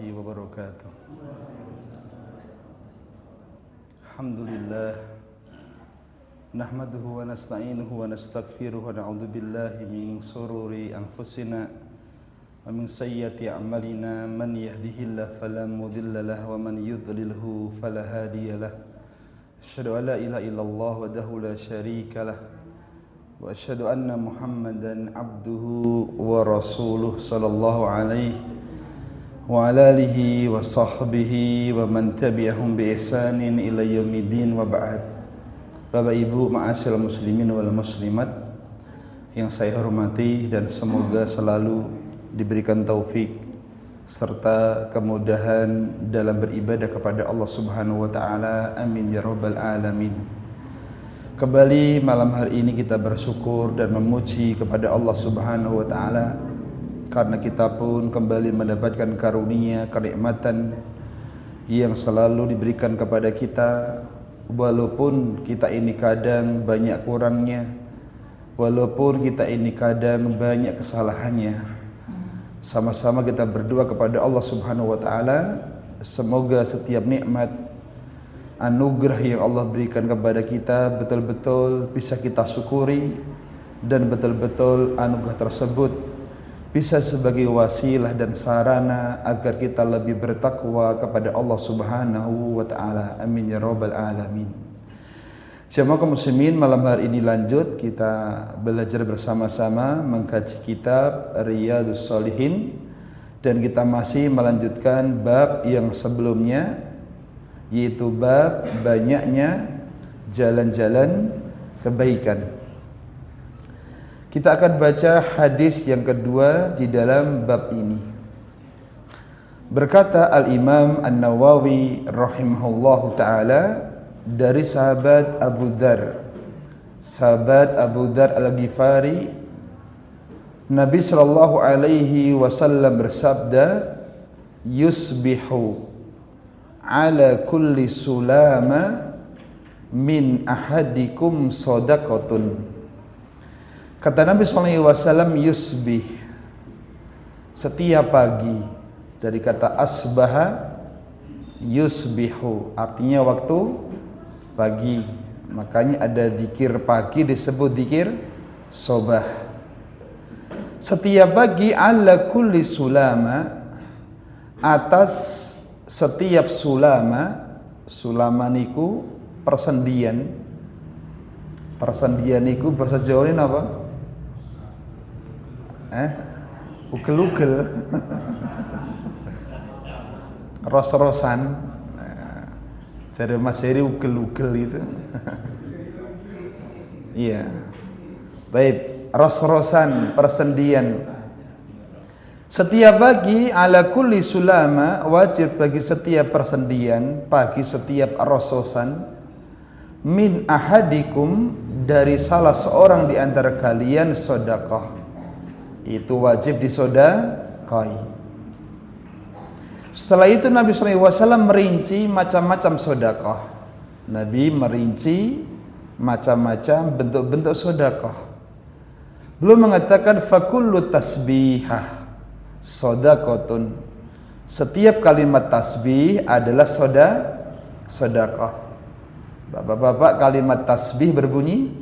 wabarakatuh. Alhamdulillah nahmaduhu wa nasta'inuhu wa nastaghfiruhu wa na'udzu billahi min shururi anfusina wa min sayyiati a'malina man yahdihillahu fala mudilla lahu wa man yudlilhu fala hadiyalah. Asyhadu an la ilaha illallah wahdahu la syarika lah wa asyhadu anna Muhammadan abduhu wa rasuluh sallallahu alaihi wa ala alihi wa sahbihi wa man tabi'ahum bi ihsanin ila yaumiddin wa ba'd. Bapak Ibu ma'asyiral muslimin wal muslimat yang saya hormati dan semoga selalu diberikan taufik serta kemudahan dalam beribadah kepada Allah Subhanahu wa taala. Amin ya rabbal alamin. Kembali malam hari ini kita bersyukur dan memuji kepada Allah Subhanahu wa taala karena kita pun kembali mendapatkan karunia kenikmatan yang selalu diberikan kepada kita, walaupun kita ini kadang banyak kurangnya, walaupun kita ini kadang banyak kesalahannya. Sama-sama kita berdoa kepada Allah Subhanahu wa taala, semoga setiap nikmat anugerah yang Allah berikan kepada kita betul-betul bisa kita syukuri, dan betul-betul anugerah tersebut bisa sebagai wasilah dan sarana agar kita lebih bertakwa kepada Allah Subhanahu wa taala. Amin ya rabbal alamin. Jemaah kaum muslimin, malam hari ini lanjut kita belajar bersama-sama mengkaji kitab Riyadhus Shalihin, dan kita masih melanjutkan bab yang sebelumnya, yaitu bab banyaknya jalan-jalan kebaikan. Kita akan baca hadis yang kedua di dalam bab ini. Berkata Al-Imam An-Nawawi rahimahullahu ta'ala dari sahabat Abu Dzar. Sahabat Abu Dzar Al-Ghifari, Nabi sallallahu alaihi wasallam bersabda, yusbihu ala kulli sulama min ahadikum shadaqatun. Kata Nabi SAW, yusbih, setiap pagi, dari kata asbaha, yusbihu, artinya waktu pagi. Makanya ada zikir pagi disebut zikir sobah. Setiap pagi, ala kulli sulama, atas setiap sulama. Sulama niku persendian. Persendian niku bahasa Jawa ini apa? Ugel-ugel. Ros-rosan. Jadi Mas Heri ugel-ugel itu. Iya. Baik, ros-rosan, persendian. Setiap pagi ala kulli sulama, wajib bagi setiap persendian, pagi setiap ros-rosan, min ahadikum, dari salah seorang di antara kalian, sedekah. Itu wajib disedekahi. Setelah itu Nabi SAW merinci macam-macam sedekah. Nabi merinci macam-macam bentuk-bentuk sedekah. Belum mengatakan fakullu tasbihah sedekatun. Setiap kalimat tasbih adalah sedekah. Bapak-bapak, kalimat tasbih berbunyi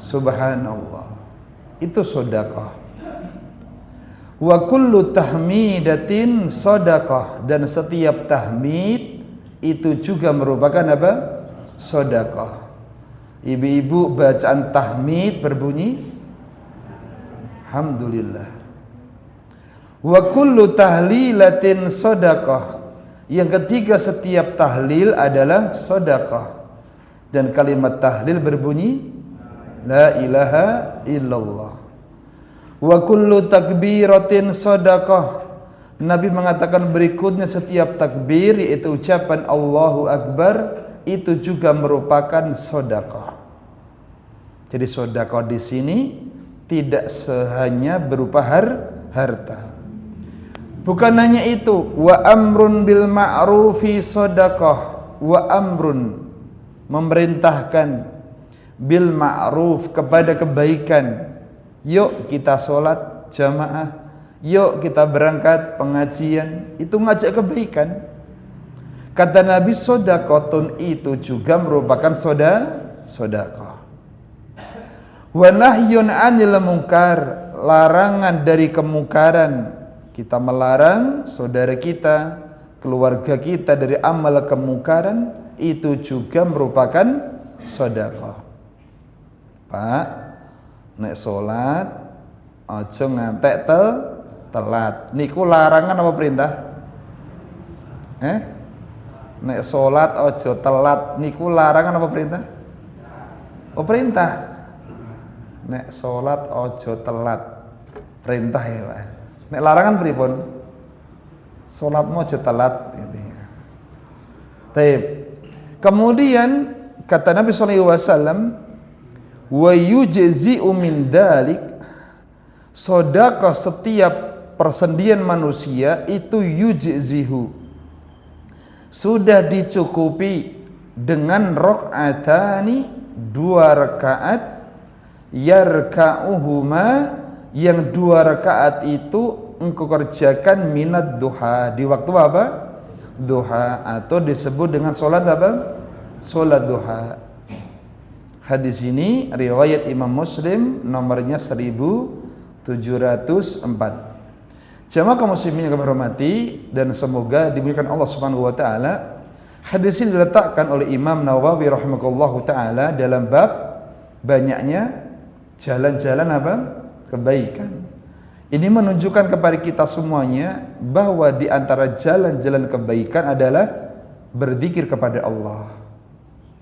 subhanallah, itu sedekah. Wa kullu tahmidatin sedekah, dan setiap tahmid itu juga merupakan apa? Sedekah. Ibu-ibu, bacaan tahmid berbunyi alhamdulillah. Wa kullu tahlilatin sedekah. Yang ketiga, setiap tahlil adalah sedekah, dan kalimat tahlil berbunyi la ilaha illallah. Wa kullu takbiratin sedekah. Nabi mengatakan berikutnya, setiap takbir, yaitu ucapan Allahu Akbar, itu juga merupakan sedekah. Jadi sedekah di sini tidak hanya berupa harta. Bukan hanya itu, wa amrun bil ma'rufi sedekah. Wa amrun, memerintahkan, bil ma'ruf, kepada kebaikan. Yuk kita sholat jamaah, Yuk kita berangkat pengajian, itu ngajak kebaikan. Kata Nabi, sodakotun itu juga merupakan sodakoh. Wa nahyun anil munkar, larangan dari kemungkaran. Kita melarang saudara kita, keluarga kita dari amal kemungkaran, itu juga merupakan sodakoh. Pak, nek sholat aja ngantek telat. Niku larangan apa perintah? Nek sholat aja telat. Niku larangan apa perintah? Oh perintah. Nek sholat aja telat. Perintah ya Pak. Nek larangan pripun? Sholatmu aja telat. Baik. Kemudian kata Nabi SAW, wa yujzi'u min dalik, sedekah setiap persendian manusia itu yujzihu, sudah dicukupi dengan rakaatani, 2 rakaat, yarka'uhuma, yang 2 rakaat itu engkau kerjakan minat duha, di waktu apa? Duha, atau disebut dengan solat apa? Solat duha. Hadis ini riwayat Imam Muslim, nomornya 1704. Jamaah kaum muslimin yang kami hormati dan semoga dimuliakan Allah Subhanahu wa taala. Hadis ini diletakkan oleh Imam Nawawi rahimahullahu taala dalam bab banyaknya jalan-jalan apa? Kebaikan. Ini menunjukkan kepada kita semuanya bahwa di antara jalan-jalan kebaikan adalah berzikir kepada Allah.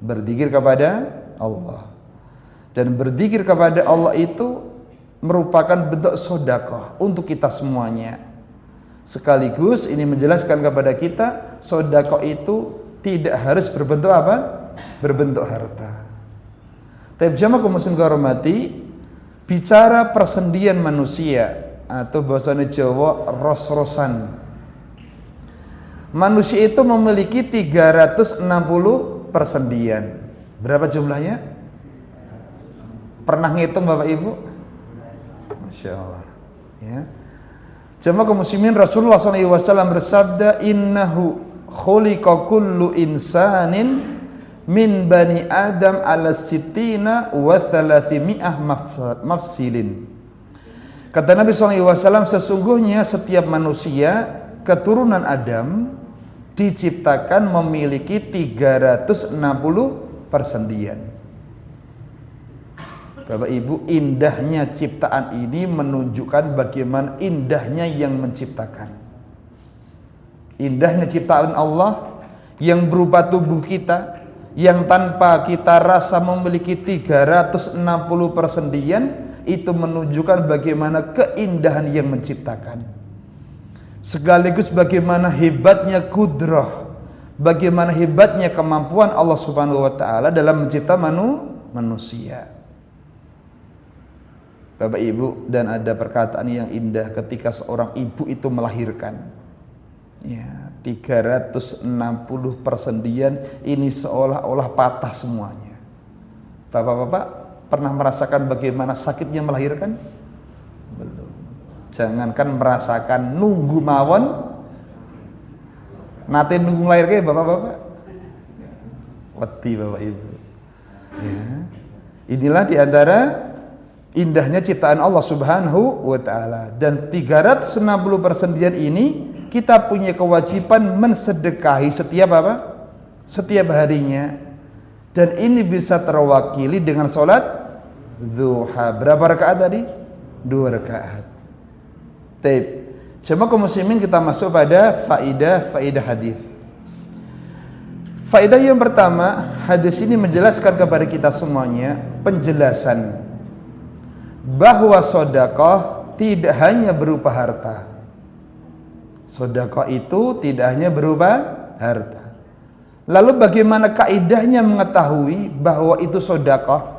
Berzikir kepada Allah. Dan berzikir kepada Allah itu merupakan bentuk sedekah untuk kita semuanya. Sekaligus ini menjelaskan kepada kita sedekah itu tidak harus berbentuk apa? Berbentuk harta. Tapi jamaah kaum muslimin hormati, bicara persendian manusia atau bahasanya Jawa ros-rosan. Manusia itu memiliki 360 persendian. Berapa jumlahnya? Pernah ngitung Bapak Ibu? Masya Allah. Ya. Jamaah kaum muslimin, Rasulullah SAW bersabda, innahu khuliqa kullu insanin min bani Adam ala sittina wa thalathimi'ah mafsilin. Kata Nabi SAW, sesungguhnya setiap manusia keturunan Adam diciptakan memiliki 360 persendian. Bapak Ibu, indahnya ciptaan ini menunjukkan bagaimana indahnya yang menciptakan. Indahnya ciptaan Allah yang berupa tubuh kita, yang tanpa kita rasa memiliki 360 persendian, itu menunjukkan bagaimana keindahan yang menciptakan. Sekaligus bagaimana hebatnya kudrah, bagaimana hebatnya kemampuan Allah Subhanahu wa taala dalam mencipta manusia. Bapak Ibu, dan ada perkataan yang indah ketika seorang ibu itu melahirkan. Ya, 360 persendian ini seolah-olah patah semuanya. Bapak-bapak pernah merasakan bagaimana sakitnya melahirkan? Belum. Jangankan merasakan, nunggu mawon. Nate nunggu lahir ke bapak-bapak? Wedi Bapak Ibu. Ya. Inilah diantara indahnya ciptaan Allah Subhanahu wa taala. Dan 360 persendian ini kita punya kewajiban mensedekahi setiap apa? Setiap harinya. Dan ini bisa terwakili dengan sholat duha. Berapa rakaat tadi? 2 rakaat. Taib. Jemaah kaum muslimin, kita masuk pada faidah hadis. Faidah yang pertama, hadis ini menjelaskan kepada kita semuanya penjelasan bahwa sedekah tidak hanya berupa harta. Sedekah itu tidak hanya berupa harta. Lalu bagaimana kaidahnya mengetahui bahwa itu sedekah?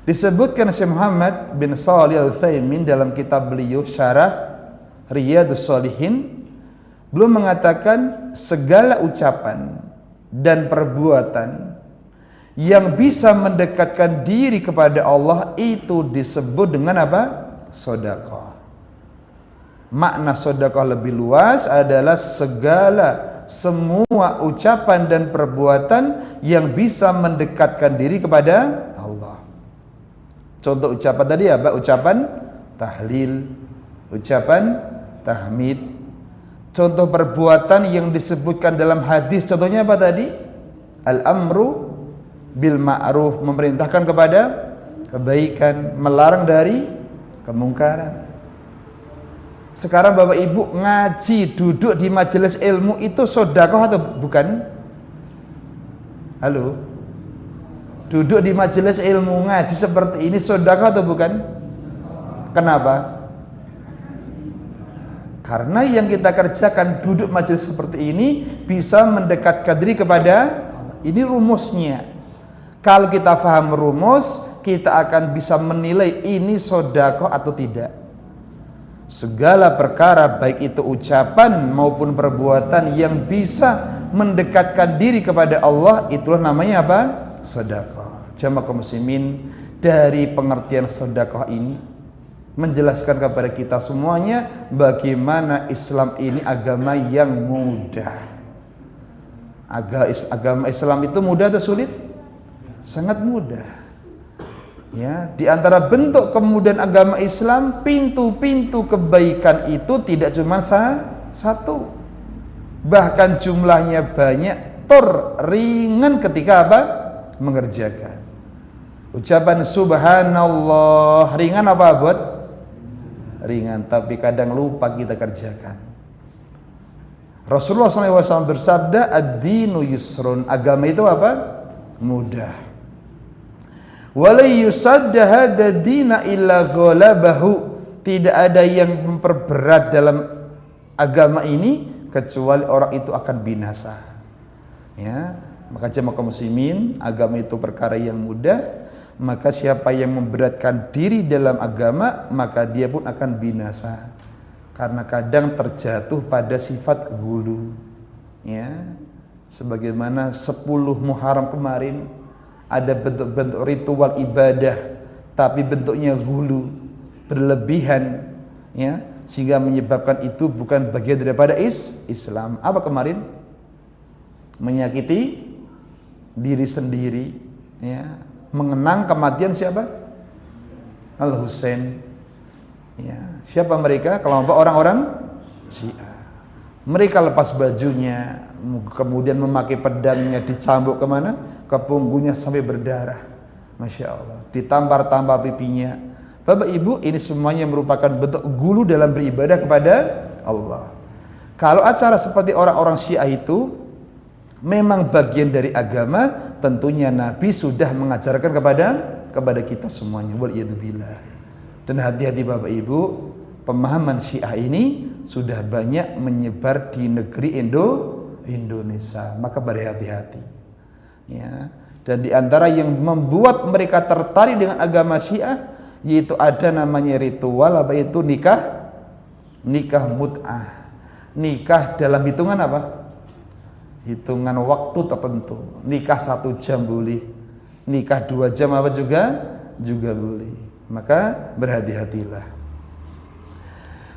Disebutkan Syekh Muhammad bin Shalih Al-Utsaimin dalam kitab beliau Syarah Riyadhus Shalihin, beliau mengatakan segala ucapan dan perbuatan yang bisa mendekatkan diri kepada Allah itu disebut dengan apa? Sedekah. Makna sedekah lebih luas adalah semua ucapan dan perbuatan yang bisa mendekatkan diri kepada Allah. Contoh ucapan tadi apa? Ucapan tahlil, ucapan tahmid. Contoh perbuatan yang disebutkan dalam hadis, contohnya apa tadi? Al-amru bil ma'ruf, memerintahkan kepada kebaikan, melarang dari kemungkaran. Sekarang Bapak Ibu ngaji, duduk di majelis ilmu itu sedekah atau bukan? Halo? Duduk di majelis ilmu ngaji seperti ini sedekah atau bukan? Kenapa? Karena yang kita kerjakan duduk majelis seperti ini bisa mendekatkan diri kepada Allah. Ini rumusnya. Kalau kita paham rumus, kita akan bisa menilai ini sedekah atau tidak. Segala perkara baik itu ucapan maupun perbuatan yang bisa mendekatkan diri kepada Allah, itulah namanya apa? Sedekah. Jamaah kaum muslimin, dari pengertian sedekah ini menjelaskan kepada kita semuanya bagaimana Islam ini agama yang mudah. Agama Islam itu mudah atau sulit? Sangat mudah. Ya, di antara bentuk kemudahan agama Islam, pintu-pintu kebaikan itu tidak cuma satu, bahkan jumlahnya banyak, ringan ketika apa? Mengerjakan. Ucapan subhanallah ringan apa buat? Ringan, tapi kadang lupa kita kerjakan. Rasulullah SAW bersabda, ad-dinu yusrun, agama itu apa? Mudah. Wala yusadda hadha dina illa ghalabahu, tidak ada yang memperberat dalam agama ini kecuali orang itu akan binasa. Ya, maka jemaah kaum muslimin, agama itu perkara yang mudah, maka siapa yang memberatkan diri dalam agama maka dia pun akan binasa. Karena kadang terjatuh pada sifat ghulu. Ya, sebagaimana 10 Muharram kemarin ada bentuk-bentuk ritual ibadah tapi bentuknya ghulu, berlebihan, ya, sehingga menyebabkan itu bukan bagian daripada Islam. Apa kemarin? Menyakiti diri sendiri, ya, mengenang kematian siapa? Al-Husain. Ya, siapa mereka? Kelompok orang-orang Syiah. Mereka lepas bajunya, kemudian memakai pedangnya, dicambuk kemana? Ke punggungnya sampai berdarah. Masya Allah. Ditampar-tampar pipinya. Bapak Ibu, ini semuanya merupakan bentuk ghulu dalam beribadah kepada Allah. Kalau acara seperti orang-orang Syiah itu memang bagian dari agama, tentunya Nabi sudah mengajarkan kepada kita semuanya. Waliyadzubillah. Dan hati-hati Bapak Ibu, pemahaman Syiah ini sudah banyak menyebar di negeri Indonesia. Maka berhati-hati. Ya, dan di antara yang membuat mereka tertarik dengan agama Syiah yaitu ada namanya ritual apa itu nikah mut'ah. Nikah dalam hitungan apa? Hitungan waktu tertentu. Nikah 1 jam boleh, nikah 2 jam apa juga boleh. Maka berhati-hatilah.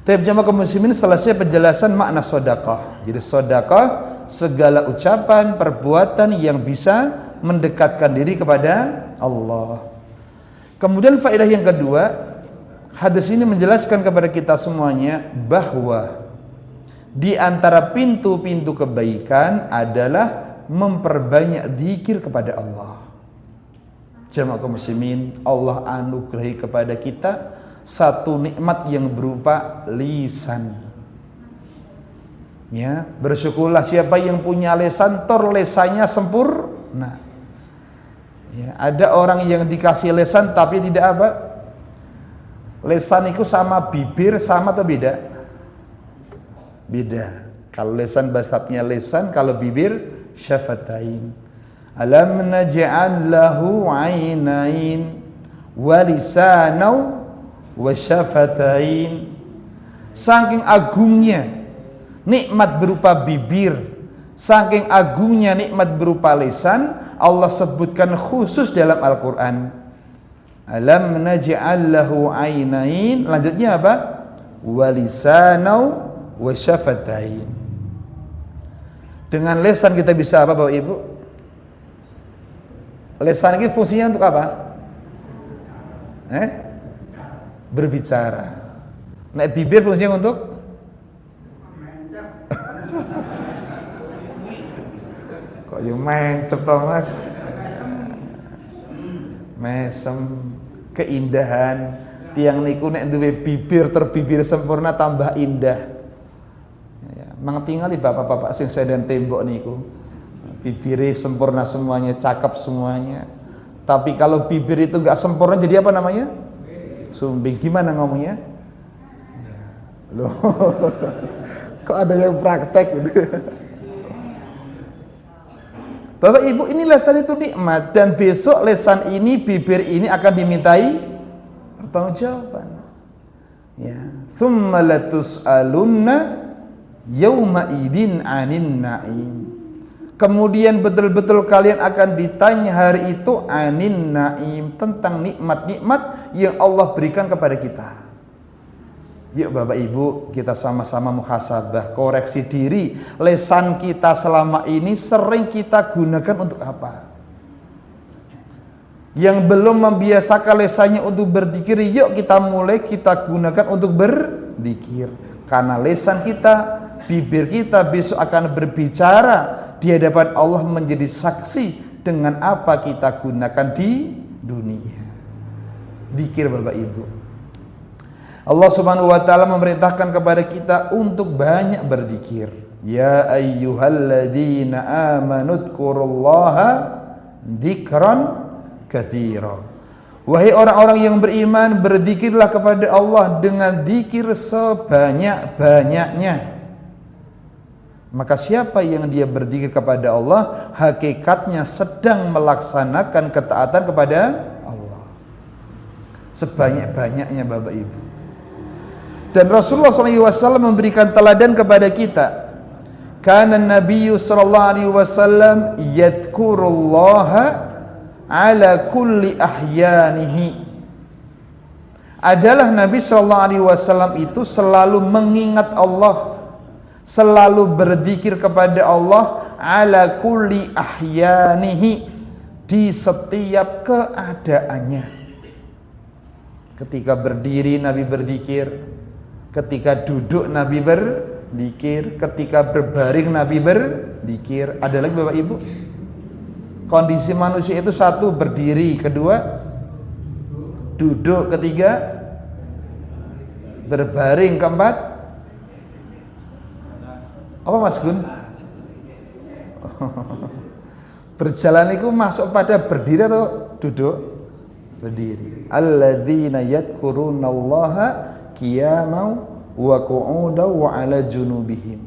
Tapi jamaah kaum muslimin, selesai penjelasan makna sedekah. Jadi sedekah segala ucapan, perbuatan yang bisa mendekatkan diri kepada Allah. Kemudian faedah yang kedua, hadis ini menjelaskan kepada kita semuanya bahwa di antara pintu-pintu kebaikan adalah memperbanyak zikir kepada Allah. Jamaah kaum muslimin, Allah anugerahi kepada kita satu nikmat yang berupa lisan. Ya, bersyukurlah siapa yang punya lisan, lesannya sempurna. Ya, ada orang yang dikasih lisan tapi tidak apa? Lisan itu sama bibir sama atau beda? Beda. Kalau lisan bahasanya lisan, kalau bibir syafatain. Alam naj'al lahu 'ainain wa lisanan wa syafatain. Saking agungnya nikmat berupa bibir, saking agungnya nikmat berupa lisan, Allah sebutkan khusus dalam Al-Quran. Alam naj'al lahu 'ainain. Lanjutnya apa? wa lisanau wa syafatain. Dengan lisan kita bisa apa Bapak Ibu? Lisan ini fungsinya untuk apa? Berbicara. Nah, bibir fungsinya untuk kok yang mencep toh Mas? Mesem, keindahan. Tiang niku nek duwe bibir terbibir sempurna tambah indah. Ya, mang tingali bapak-bapak sing sedan tembok niku. Bibirnya sempurna semuanya, cakep semuanya. Tapi kalau bibir itu enggak sempurna jadi apa namanya? Sumbing. Gimana ngomongnya? Ya. Loh. Kok ada yang praktek gitu. Bapak Ibu, ini lesan itu nikmat, dan besok lesan ini, bibir ini akan dimintai pertanggungjawaban. Ya, tsumma latus'alunna yauma idin 'anin na'im. Kemudian betul-betul kalian akan ditanya hari itu anin na'im, tentang nikmat-nikmat yang Allah berikan kepada kita. Yuk Bapak Ibu, kita sama-sama muhasabah, koreksi diri. Lesan kita selama ini sering kita gunakan untuk apa? Yang belum membiasakan lesannya untuk berzikir, yuk kita mulai kita gunakan untuk berzikir. Karena lesan kita, bibir kita besok akan berbicara di hadapan Allah, menjadi saksi dengan apa kita gunakan di dunia. Zikir Bapak Ibu. Allah Subhanahu wa taala memerintahkan kepada kita untuk banyak berzikir. Ya ayyuhalladzina amanu dzkurullaha dzikran katsira. Wahai orang-orang yang beriman, berzikirlah kepada Allah dengan zikir sebanyak-banyaknya. Maka siapa yang dia berzikir kepada Allah, hakikatnya sedang melaksanakan ketaatan kepada Allah. Sebanyak-banyaknya Bapak Ibu. Dan Rasulullah SAW memberikan teladan kepada kita. Kana Nabi sallallahu alaihi wasallam yadhkurullaha ala kulli ahyanihi. Adalah Nabi sallallahu alaihi wasallam itu selalu mengingat Allah, selalu berzikir kepada Allah ala kulli ahyanihi, di setiap keadaannya. Ketika berdiri Nabi berzikir, ketika duduk Nabi berzikir, ketika berbaring Nabi berzikir. Ada lagi Bapak Ibu? Kondisi manusia itu satu, berdiri, kedua duduk, ketiga berbaring, keempat apa Mas Gun? Berjalan itu masuk pada berdiri atau duduk? Berdiri. Alladzina yadhkurunallaha qiyaman wa qu'udan wa 'ala junubihim.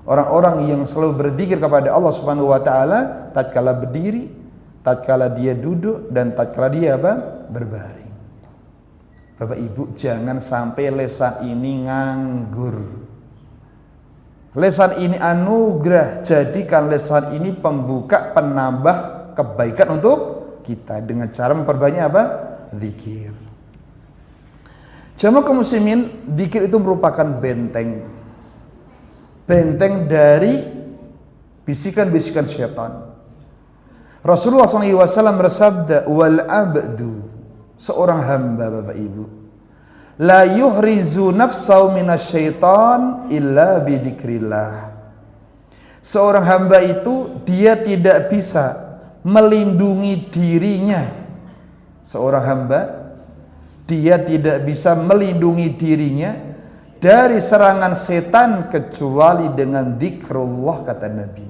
Orang-orang yang selalu berzikir kepada Allah Subhanahu wa taala tatkala berdiri, tatkala dia duduk, dan tatkala dia apa? Berbaring. Bapak Ibu, jangan sampai lesan ini nganggur. Lesan ini anugerah, jadikan lesan ini pembuka, penambah kebaikan untuk kita dengan cara memperbanyak apa? Zikir. Jamaah kaum muslimin, zikir itu merupakan benteng. Benteng dari bisikan-bisikan syaitan. Rasulullah SAW bersabda, wal abdu, seorang hamba Bapak Ibu, la yuhrizu nafsahu minasyaitan illa bidzikrillah. Seorang hamba itu dia tidak bisa melindungi dirinya. Seorang hamba dia tidak bisa melindungi dirinya dari serangan setan kecuali dengan zikrullah, kata Nabi.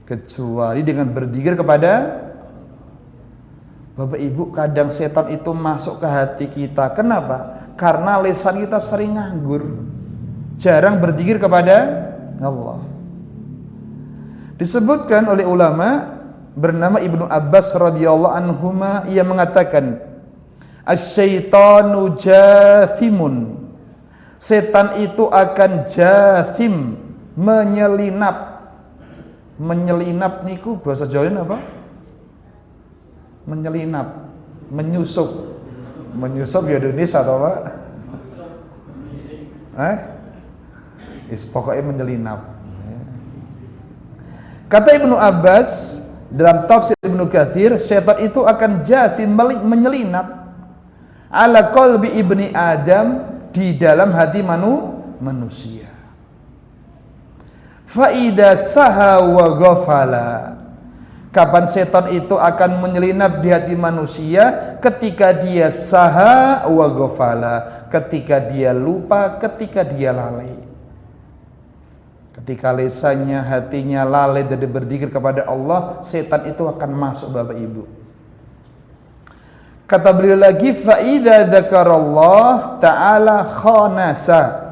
Kecuali dengan berzikir kepada Bapak Ibu. Kadang setan itu masuk ke hati kita. Kenapa? Karena lisan kita sering nganggur, jarang berzikir kepada Allah. Disebutkan oleh ulama bernama Ibnu Abbas radhiyallahu anhuma, ia mengatakan, asyaitanu jathimun, setan itu akan jathim, menyelinap. Menyelinap niku bahasa Jawa apa? Menyelinap, menyusup. Menyusup ya Indonesia atau apa? Pokoknya menyelinap. Kata Ibnu Abbas dalam tafsir Ibnu Katsir, setan itu akan jasim menyelinap ala qalbi ibni Adam, di dalam hati manusia. Fa idza saha wa ghafala, kapan setan itu akan menyelinap di hati manusia? Ketika dia saha wa ghafala, ketika dia lupa, ketika dia lalai. Ketika lesannya, hatinya lalai dari berzikir kepada Allah, setan itu akan masuk, Bapak Ibu. Kata beliau lagi, fa idza dzakarallah ta'ala khanasa,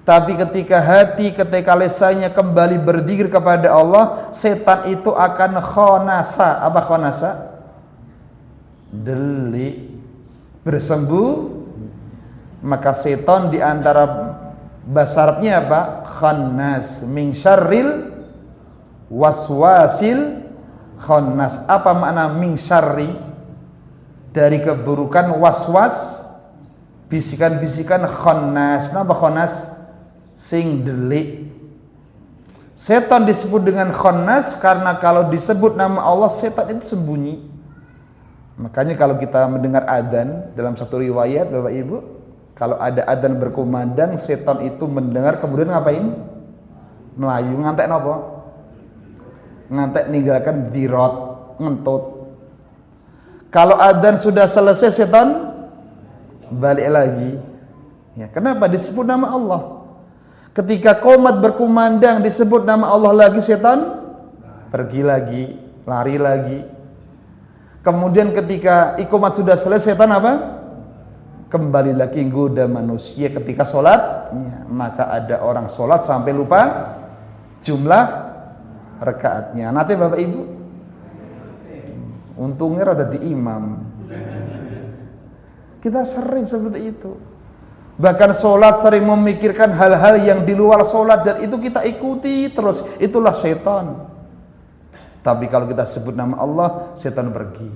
tapi ketika hati, ketika lesannya kembali berzikir kepada Allah, setan itu akan khanasa. Apa khanasa? Delik, bersembunyi. Maka setan di antara bahasa Arabnya apa? Khannas, min syarril waswasil khannas. Apa makna min syarri? Dari keburukan waswas, bisikan-bisikan. Khannas, kenapa khannas? Sing delik. Setan disebut dengan khannas karena kalau disebut nama Allah, setan itu sembunyi. Makanya kalau kita mendengar adzan, dalam satu riwayat Bapak Ibu, kalau ada adzan berkumandang, setan itu mendengar kemudian ngapain? Melayu, ngantek apa? Ngantek ninggalkan dirot, ngentut. Kalau adzan sudah selesai, setan balik lagi. Ya, kenapa? Disebut nama Allah. Ketika qomat berkumandang disebut nama Allah lagi, setan pergi lagi, lari lagi. Kemudian ketika iqamat sudah selesai, setan apa? Kembali lagi goda manusia ketika sholatnya. Maka ada orang sholat sampai lupa jumlah rakaatnya. Nanti Bapak Ibu, untungnya rada di imam. Kita sering seperti itu. Bahkan sholat sering memikirkan hal-hal yang di luar sholat, dan itu kita ikuti terus. Itulah setan. Tapi kalau kita sebut nama Allah, setan pergi.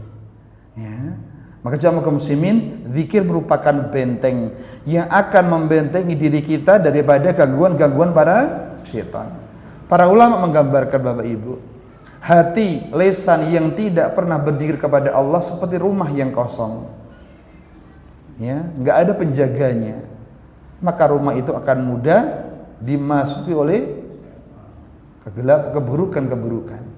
Ya. Maka jamaah kaum muslimin, zikir merupakan benteng yang akan membentengi diri kita daripada gangguan-gangguan para syaitan. Para ulama menggambarkan Bapak Ibu, hati, lesan yang tidak pernah berzikir kepada Allah seperti rumah yang kosong. Ya, enggak ada penjaganya. Maka rumah itu akan mudah dimasuki oleh keburukan-keburukan.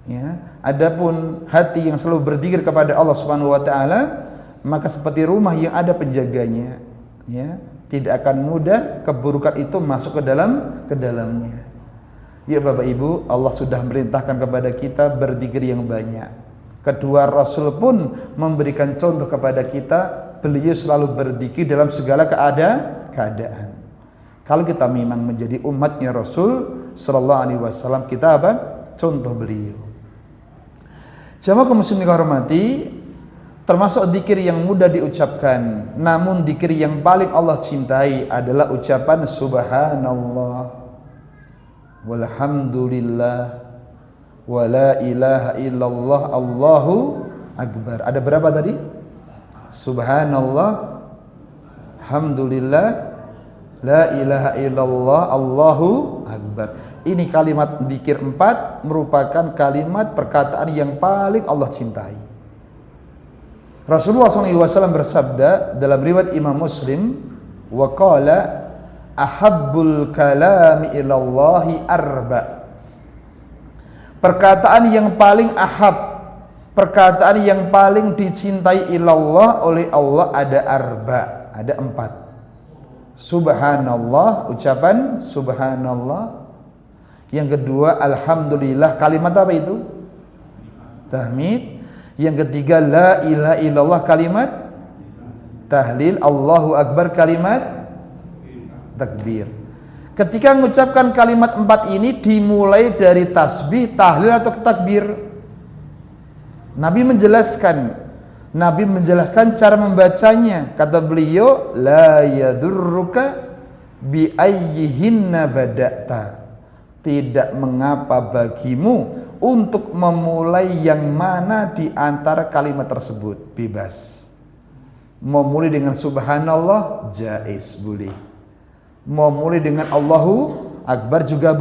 Ya, adapun hati yang selalu berzikir kepada Allah Subhanahu wa taala, maka seperti rumah yang ada penjaganya, ya, tidak akan mudah keburukan itu masuk ke dalamnya. Ya Bapak Ibu, Allah sudah merintahkan kepada kita berzikir yang banyak. Kedua Rasul pun memberikan contoh kepada kita, beliau selalu berzikir dalam segala keadaan. Kalau kita memang menjadi umatnya Rasul sallallahu alaihi wasallam, kita apa? Contoh beliau. Jamaah kaum muslimin dihormati, termasuk zikir yang mudah diucapkan, namun zikir yang paling Allah cintai adalah ucapan subhanallah walhamdulillah wa la ilaha illallah Allahu akbar. Ada berapa tadi? Subhanallah, alhamdulillah, la ilaha illallah Allahu akbar. Ini kalimat zikir 4 merupakan kalimat perkataan yang paling Allah cintai. Rasulullah SAW bersabda dalam riwayat Imam Muslim, wa qala ahabbul kalami ilallahi arba. Perkataan yang paling ahab, perkataan yang paling dicintai ilallah oleh Allah ada arba, ada 4. Subhanallah, ucapan subhanallah. Yang kedua alhamdulillah, kalimat apa itu? Tahmid. Yang ketiga la ilaha illallah, kalimat tahlil. Allahu akbar, kalimat takbir. Ketika mengucapkan kalimat 4 ini dimulai dari tasbih, tahlil atau takbir. Nabi menjelaskan cara membacanya. Kata beliau, la yadurruka bi ayyihinna bada'ta. Tidak mengapa bagimu untuk memulai yang mana di antara kalimat tersebut, bebas. Mau mulai dengan subhanallah, jaiz, boleh. Mau mulai dengan Allahu Akbar juga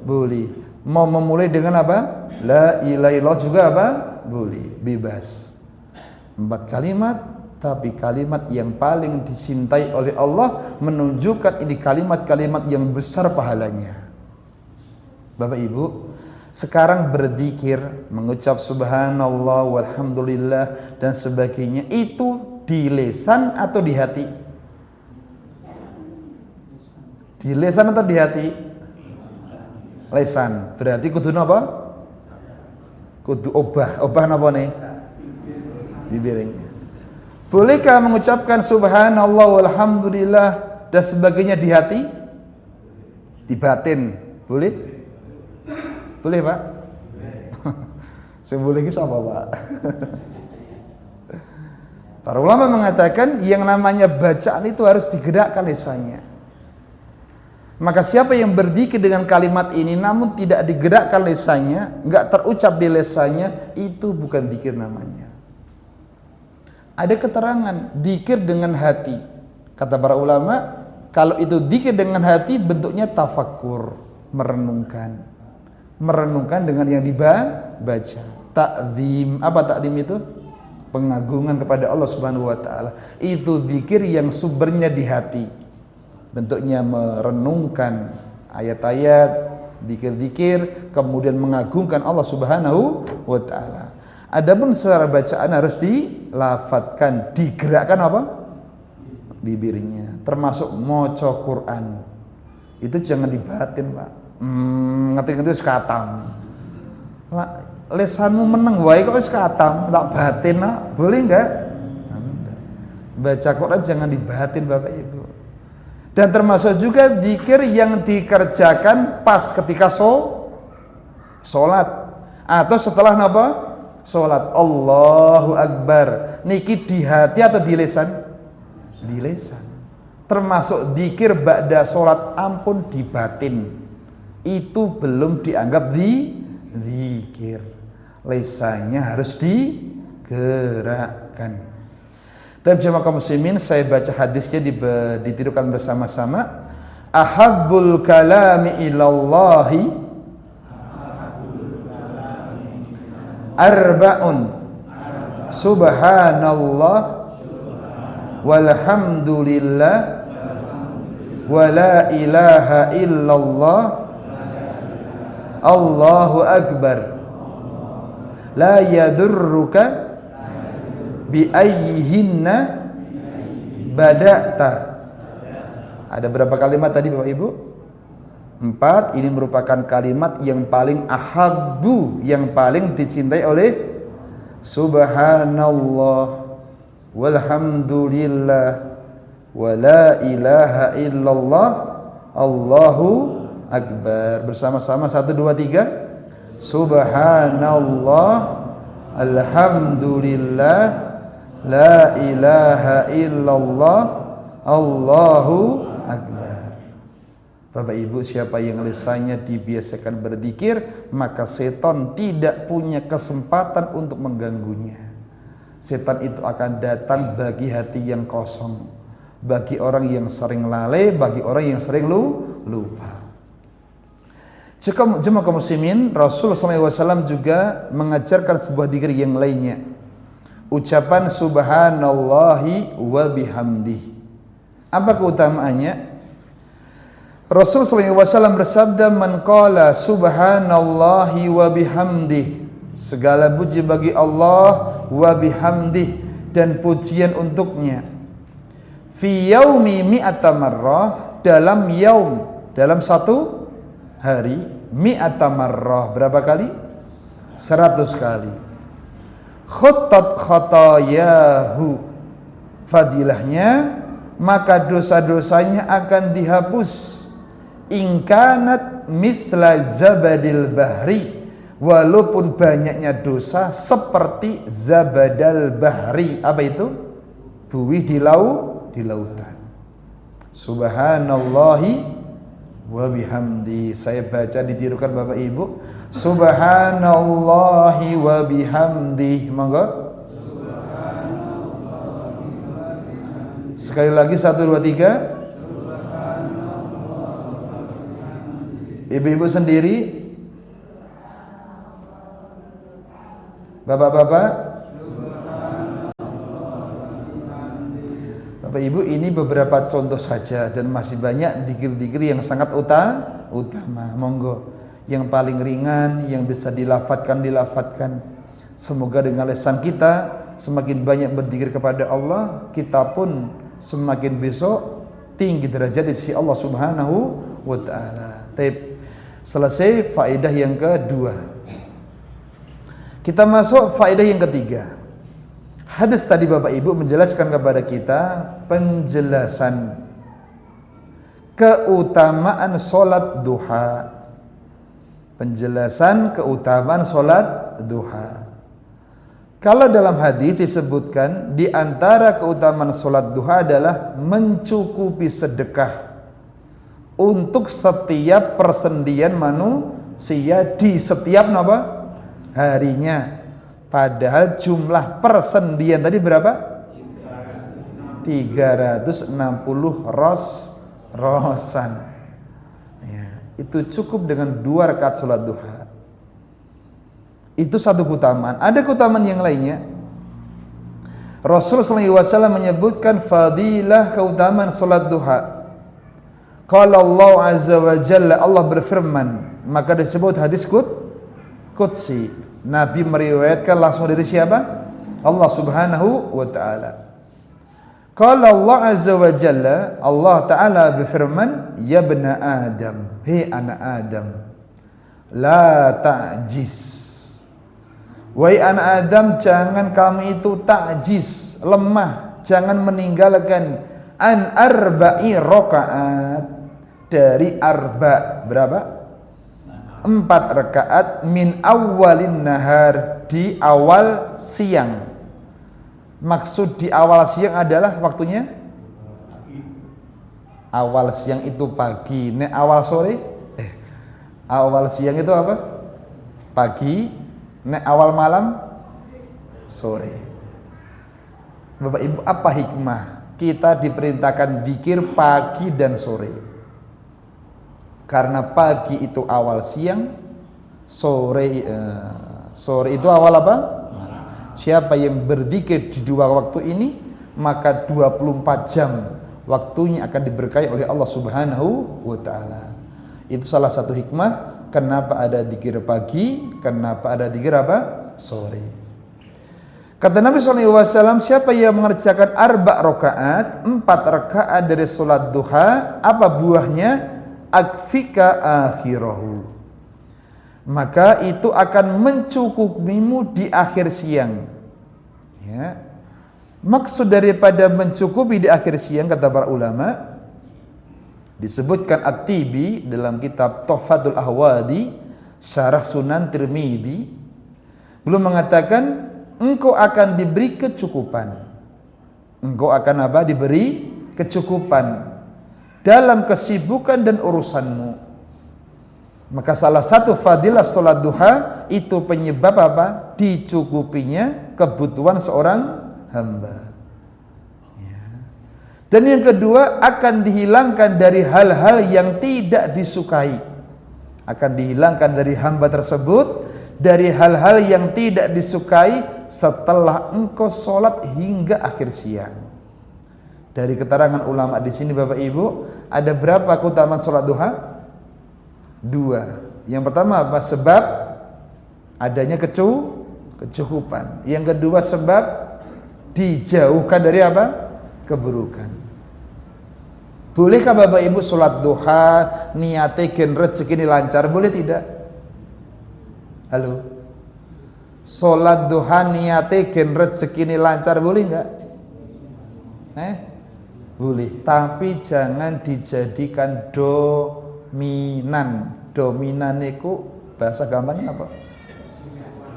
boleh. Mau memulai dengan apa? La ilaha illallah juga apa? Boleh, bebas. 4 kalimat, tapi kalimat yang paling dicintai oleh Allah, menunjukkan ini kalimat-kalimat yang besar pahalanya. Bapak Ibu, sekarang berzikir, mengucap subhanallah walhamdulillah dan sebagainya, itu di lisan atau di hati? Di lisan atau di hati? Lisan. Berarti kudu apa? Kudu obah napa nih? Bibirnya. Bolehkah mengucapkan subhanallah walhamdulillah dan sebagainya di hati? Di batin. Boleh? Boleh, Pak? Saya boleh ke siapa, Pak? Para ulama mengatakan yang namanya bacaan itu harus digerakkan lisannya. Maka siapa yang berzikir dengan kalimat ini namun tidak digerakkan lisannya, enggak terucap di lisannya, itu bukan zikir namanya. Ada keterangan zikir dengan hati. Kata para ulama, kalau itu zikir dengan hati bentuknya tafakkur, merenungkan. Merenungkan dengan yang dibaca. Takzim, apa takzim itu? Pengagungan kepada Allah Subhanahu wa taala. Itu zikir yang sumbernya di hati. Bentuknya merenungkan ayat-ayat, zikir-zikir, kemudian mengagungkan Allah Subhanahu wa taala. Adapun secara bacaan harus dilafatkan, digerakkan apa? Bibirnya. Termasuk maca Quran. Itu jangan dibatin, Pak. Ngerti-ngerti wis katam. Lesanmu meneng wae kok wis katam, tak batin nak. Boleh enggak? Baca Quran jangan dibatin, Bapak Ibu. Dan termasuk juga zikir yang dikerjakan pas ketika sholat atau setelah apa? Sholat. Allahu Akbar. Niki di hati atau di lisan? Di lisan. Termasuk zikir ba'da sholat ampun di batin. Itu belum dianggap zikir. Lisannya harus digerakkan. Dan jemaah kaum muslimin, saya baca hadisnya ditirukan bersama-sama. Ahabbul kalami ilallahi arba'un subhanallah walhamdulillah wa la ilaha illallah Allahu akbar la yadurruka bi ayyihinna bada'ta. Ada berapa kalimat tadi Bapak Ibu? 4. Ini merupakan kalimat yang paling ahabbu, yang paling dicintai oleh subhanallah walhamdulillah wa la ilaha illallah Allahu akbar. Bersama-sama 1 2 3. Subhanallah alhamdulillah la ilaha illallah Allahu akbar. Bapak Ibu, siapa yang lisannya dibiasakan berzikir, maka setan tidak punya kesempatan untuk mengganggunya. Setan itu akan datang bagi hati yang kosong, bagi orang yang sering lalai, bagi orang yang sering lupa. Jemaah kaum muslimin, Rasulullah SAW juga mengajarkan sebuah zikir yang lainnya. Ucapan subhanallahi wa bihamdih. Apa keutamaannya? Rasulullah SAW bersabda, man qala subhanallahi wa bihamdih, segala puji bagi Allah, wa bihamdih, dan pujian untuknya, fi yaumi mi'ata marrah, dalam yaum, dalam satu hari, mi'ata marrah, berapa kali? 100 kali. Khuttat khatayahu, fadilahnya, maka dosa-dosanya akan dihapus. Ingkanat mithla zabadil bahri, walaupun banyaknya dosa seperti zabadal bahri. Apa itu? Buih di lautan. Subhanallahi wa bihamdi. Saya baca ditirukan Bapak Ibu. Subhanallahi wa bihamdi. Monggo. Sekali lagi 1 2 3. Ibu-ibu sendiri? Bapak-bapak? Bapak Ibu, ini beberapa contoh saja dan masih banyak dzikir-dzikir yang sangat utama. Monggo, yang paling ringan, yang bisa dilafatkan. Semoga dengan lisan kita semakin banyak berzikir kepada Allah, kita pun semakin besok tinggi derajat di sisi Allah Subhanahu wa taala. Selesai faedah yang kedua. Kita masuk faedah yang ketiga. Hadis tadi Bapak Ibu menjelaskan kepada kita penjelasan keutamaan solat duha. Penjelasan keutamaan solat duha. Kalau dalam hadis disebutkan di antara keutamaan solat duha adalah mencukupi sedekah untuk setiap persendian manusia di setiap harinya. Padahal jumlah persendian tadi berapa? 360 rosan. Ya, itu cukup dengan 2 rakaat salat duha. Itu satu keutamaan. Ada keutamaan yang lainnya. Rasulullah SAW menyebutkan fadilah keutamaan salat duha. Qala Allah Azza wa Jalla, Allah berfirman, maka disebut hadis qudsi. Nabi meriwayatkan langsung dari siapa? Allah Subhanahu wa taala. Qala Allah Azza wa Jalla, Allah taala berfirman, ya bani Adam, hei anak Adam, la ta'jiz. Wahai anak Adam, jangan kamu itu ta'jiz, lemah, jangan meninggalkan an arba'i rakaat, dari arba, berapa? 4 rakaat min awalin nahar, di awal siang. Maksud di awal siang adalah waktunya awal siang itu pagi. Nek awal sore awal siang itu apa? Pagi. Nek awal malam sore. Bapak Ibu, apa hikmah kita diperintahkan zikir pagi dan sore? Karena pagi itu awal siang, sore itu awal apa? Malam. Siapa yang berzikir di 2 waktu ini, maka 24 jam waktunya akan diberkahi oleh Allah Subhanahu wa taala. Itu salah satu hikmah kenapa ada zikir pagi, kenapa ada zikir apa? Sore. Kata Nabi SAW, siapa yang mengerjakan 4 rakaat, 4 rakaat dari salat duha, apa buahnya? Akfika akhirahu, maka itu akan mencukupimu di akhir siang. Ya. Maksud daripada mencukupi di akhir siang, kata para ulama, disebutkan At-Tibi dalam kitab Tuhfatul Ahwadi Syarah Sunan Tirmidzi, belum mengatakan engkau akan diberi kecukupan. Engkau akan apa? Diberi kecukupan dalam kesibukan dan urusanmu. Maka salah satu fadilah salat duha itu penyebab apa? Dicukupinya kebutuhan seorang hamba. Ya. Dan yang kedua, akan dihilangkan dari hal-hal yang tidak disukai. Akan dihilangkan dari hamba tersebut dari hal-hal yang tidak disukai setelah engkau sholat hingga akhir siang. Dari keterangan ulama di sini Bapak Ibu, ada berapa keutamaan sholat duha? 2. Yang pertama apa? Sebab adanya kecukupan. Yang kedua sebab dijauhkan dari apa? Keburukan. Bolehkah Bapak Ibu sholat duha niate gen rezeki ini lancar? Boleh tidak? Halo? Sholat duha niate gen rezeki ini lancar, boleh enggak? Boleh, tapi jangan dijadikan dominan. Dominan itu bahasa gampangnya apa?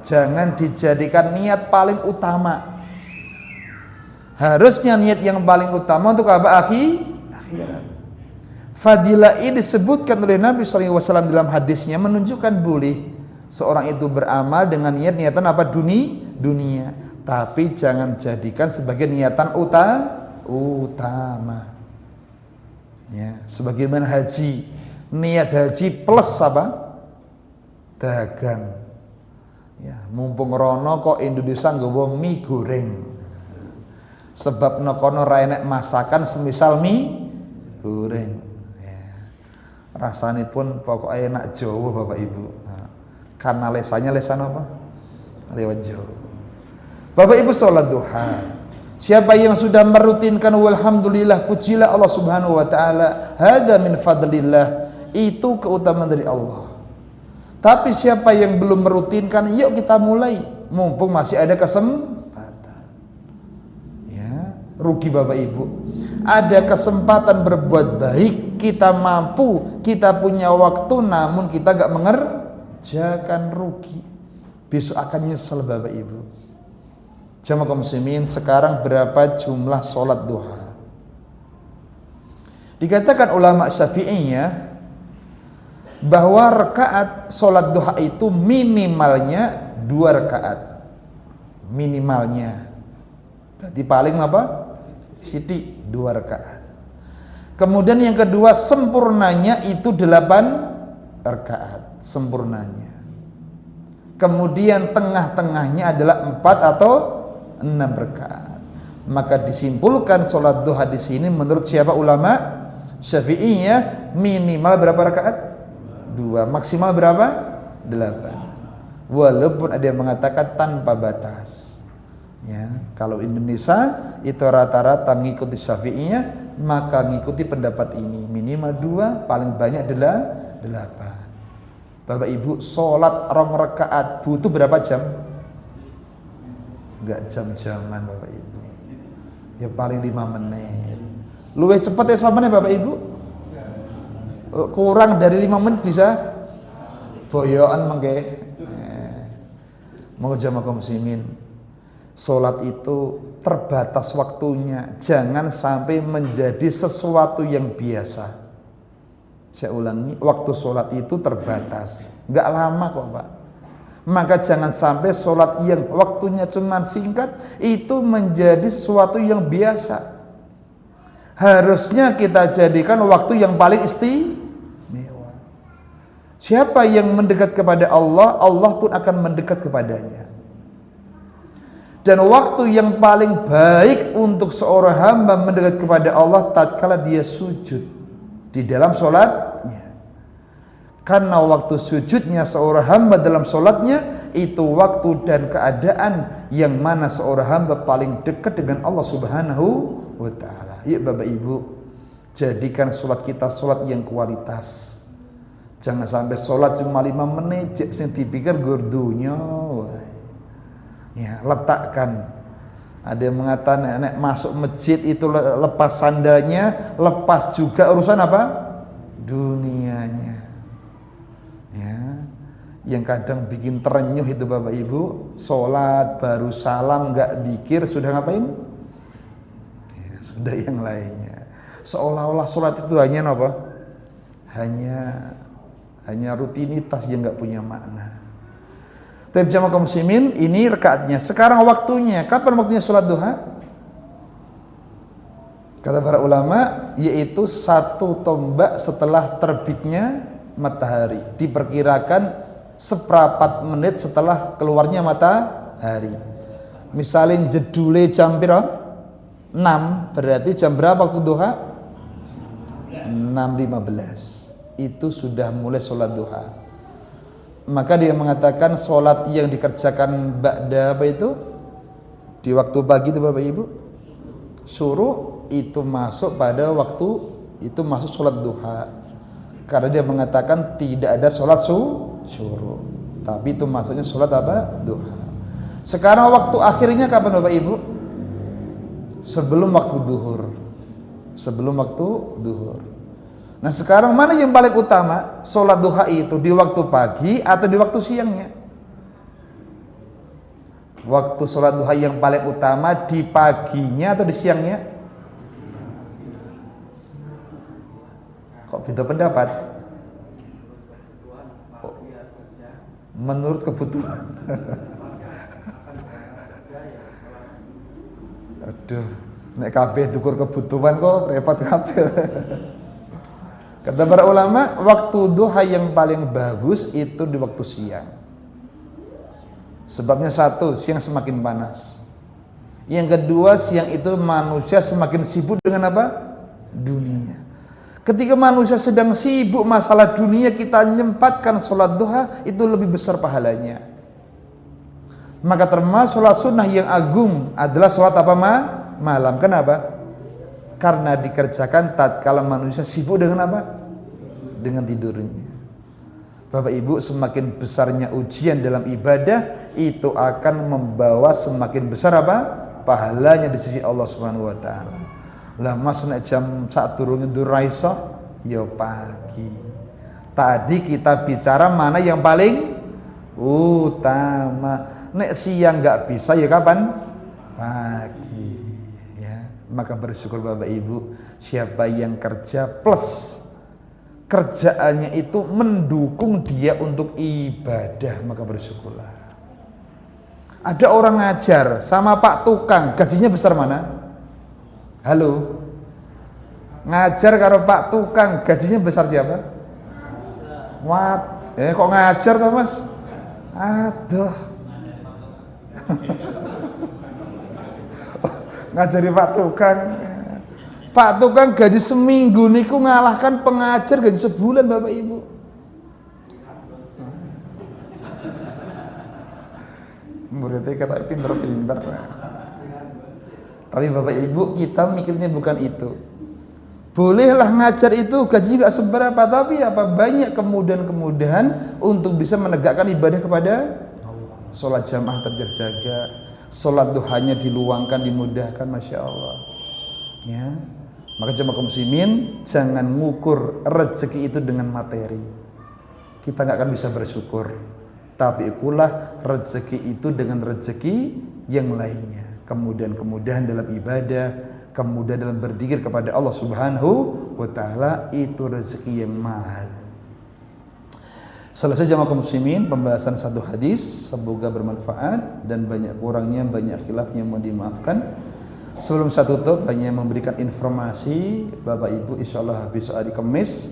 Jangan dijadikan niat paling utama. Harusnya niat yang paling utama untuk apa? Akhirat. Fadilah ini disebutkan oleh Nabi SAW dalam hadisnya, menunjukkan boleh seorang itu beramal dengan niatan apa? Dunia. Tapi jangan jadikan sebagai niatan utama. Ya, sebagaimana haji, Niat haji plus apa? Dagang. Ya, mumpung rono kok Indonesia nggawa mie goreng. Sebab nekono ra enek masakan semisal mie goreng. Ya. Rasane pun pokoknya enak Jawa Bapak Ibu. Nah, karena lesannya lesan apa? Lewat Jawa. Bapak Ibu sholat duha. Siapa yang sudah merutinkan walhamdulillah, pujilah Allah Subhanahu wa taala, hada min fadlillah, itu keutamaan dari Allah. Tapi siapa yang belum merutinkan, yuk kita mulai mumpung masih ada kesempatan. Ya, rugi Bapak Ibu. Ada kesempatan berbuat baik, kita mampu, kita punya waktu, namun kita gak mengerjakan, rugi. Besok akan nyesel Bapak Ibu. Jamaah kaum muslimin, sekarang berapa jumlah sholat duha? Dikatakan ulama Syafi'iyah bahwa rakaat sholat duha itu minimalnya 2 rakaat. Minimalnya. Berarti paling apa? Siti 2 rakaat. Kemudian yang kedua, sempurnanya itu 8 rakaat. Sempurnanya. Kemudian tengah-tengahnya adalah 4 atau 6 rakaat. Maka disimpulkan sholat duha di sini menurut siapa ulama Syafi'iyah minimal berapa rakaat? 2. Maksimal berapa? 8. Walaupun ada yang mengatakan tanpa batas. Ya, kalau Indonesia itu rata-rata ngikuti Syafi'iyah, maka ngikuti pendapat ini minimal 2, paling banyak adalah 8. Bapak Ibu, sholat 2 rakaat butuh berapa jam? Enggak jam-jaman Bapak Ibu. Ya paling 5 menit. Luwih cepet ya sampeyan Bapak Ibu? Kurang dari 5 menit bisa? Boyoan mengke. Mau jamaah kaum muslimin. Salat itu terbatas waktunya. Jangan sampai menjadi sesuatu yang biasa. Saya ulangi, waktu salat itu terbatas. Enggak lama kok, Pak. Maka jangan sampai sholat yang waktunya cuma singkat itu menjadi sesuatu yang biasa. Harusnya kita jadikan waktu yang paling istimewa. Siapa yang mendekat kepada Allah, Allah pun akan mendekat kepadanya. Dan waktu yang paling baik untuk seorang hamba mendekat kepada Allah tatkala dia sujud di dalam sholatnya. Karena waktu sujudnya seorang hamba dalam sholatnya itu waktu dan keadaan yang mana seorang hamba paling dekat dengan Allah Subhanahu wa ta'ala. Yuk Bapak Ibu, jadikan sholat kita sholat yang kualitas. Jangan sampai sholat cuma 5 menit yang dipikir gordunya. Ya, letakkan. Ada yang mengatakan nek masuk masjid itu lepas sandalnya, lepas juga urusan apa? Dunianya. Ya, yang kadang bikin terenyuh itu Bapak Ibu, sholat baru salam nggak dzikir sudah ngapain? Ya, sudah yang lainnya. Seolah-olah sholat itu hanya apa? Hanya rutinitas yang nggak punya makna. Tapi jamaah kaum muslimin, ini rakaatnya. Sekarang waktunya, kapan waktunya sholat duha? Kata para ulama, yaitu 1 tombak setelah terbitnya matahari, diperkirakan 1/4 menit setelah keluarnya matahari. Misalnya jedule jam piro? 6, berarti jam berapa waktu duha? 6.15. Itu sudah mulai sholat duha. Maka dia mengatakan sholat yang dikerjakan ba'da apa itu? Di waktu pagi itu Bapak Ibu, syuruk itu masuk pada waktu itu masuk sholat duha. Karena dia mengatakan tidak ada sholat syuruk, tapi itu maksudnya sholat apa? Duha. Sekarang waktu akhirnya kapan Bapak Ibu? Sebelum waktu duhur. Sebelum waktu duhur. Nah sekarang mana yang paling utama? Sholat duha itu di waktu pagi atau di waktu siangnya? Waktu sholat duha yang paling utama di paginya atau di siangnya? Kok beda pendapat? Menurut kebutuhan. Aduh, nek kabeh dukur kebutuhan kok repot kabeh. Kata para ulama, waktu duha yang paling bagus itu di waktu siang. Sebabnya satu, siang semakin panas. Yang kedua, siang itu manusia semakin sibuk dengan apa? Dunia. Ketika manusia sedang sibuk masalah dunia, kita nyempatkan sholat duha, itu lebih besar pahalanya. Maka termasuk sholat sunnah yang agung adalah sholat apa malam. Kenapa? Karena dikerjakan tatkala manusia sibuk dengan apa? Dengan tidurnya. Bapak Ibu, semakin besarnya ujian dalam ibadah, itu akan membawa semakin besar apa? Pahalanya di sisi Allah Subhanahu wa taala. Lah mas nek jam sak durunge duraiso ya pagi. Tadi kita bicara mana yang paling utama. Nek siang enggak bisa ya kapan? Pagi. Maka bersyukur Bapak Ibu, siapa yang kerja plus kerjaannya itu mendukung dia untuk ibadah, maka bersyukurlah. Ada orang ngajar sama Pak Tukang, gajinya besar mana? Halo? Ngajar karo Pak Tukang, gajinya besar siapa? Kok ngajar toh Mas? Aduh. Ngajari Pak Tukang. Pak Tukang gaji seminggu niku ngalahkan pengajar gaji sebulan Bapak Ibu. Muridnya kata pinter-pinter. Tapi Bapak Ibu, kita mikirnya bukan itu. Bolehlah ngajar itu gaji gak seberapa, tapi apa banyak kemudahan-kemudahan untuk bisa menegakkan ibadah kepada Allah. Sholat jamaah terjaga, sholat duhanya diluangkan, dimudahkan, Masya Allah. Ya, maka jemaah kaum muslimin, jangan ngukur rezeki itu dengan materi. Kita nggak akan bisa bersyukur. Tapi ikulah rezeki itu dengan rezeki yang lainnya. Kemudahan-kemudahan dalam ibadah, kemudahan dalam berzikir kepada Allah Subhanahu wa taala, itu rezeki yang mahal. Selesai jemaah kaum muslimin pembahasan satu hadis, semoga bermanfaat dan banyak kurangnya, banyak khilafnya mohon dimaafkan. Sebelum saya tutup, hanya memberikan informasi Bapak Ibu, insyaallah habis hari Kamis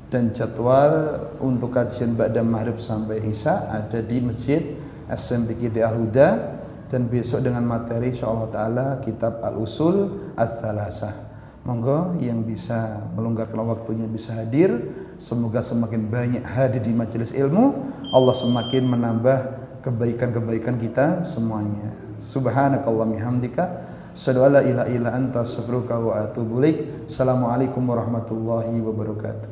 dan jadwal untuk kajian ba'da maghrib sampai Isya ada di Masjid SMPQ Al-Huda, dan besok dengan materi insyaallah taala kitab Al-Usul Ats-Tsalatsah. Monggo yang bisa melonggarkan waktunya bisa hadir. Semoga semakin banyak hadir di majelis ilmu, Allah semakin menambah kebaikan-kebaikan kita semuanya. Subhanakallahumma bihamdika, asyhadu an la ilaha illa anta, astaghfiruka wa atubu ilaik. Assalamualaikum warahmatullahi wabarakatuh.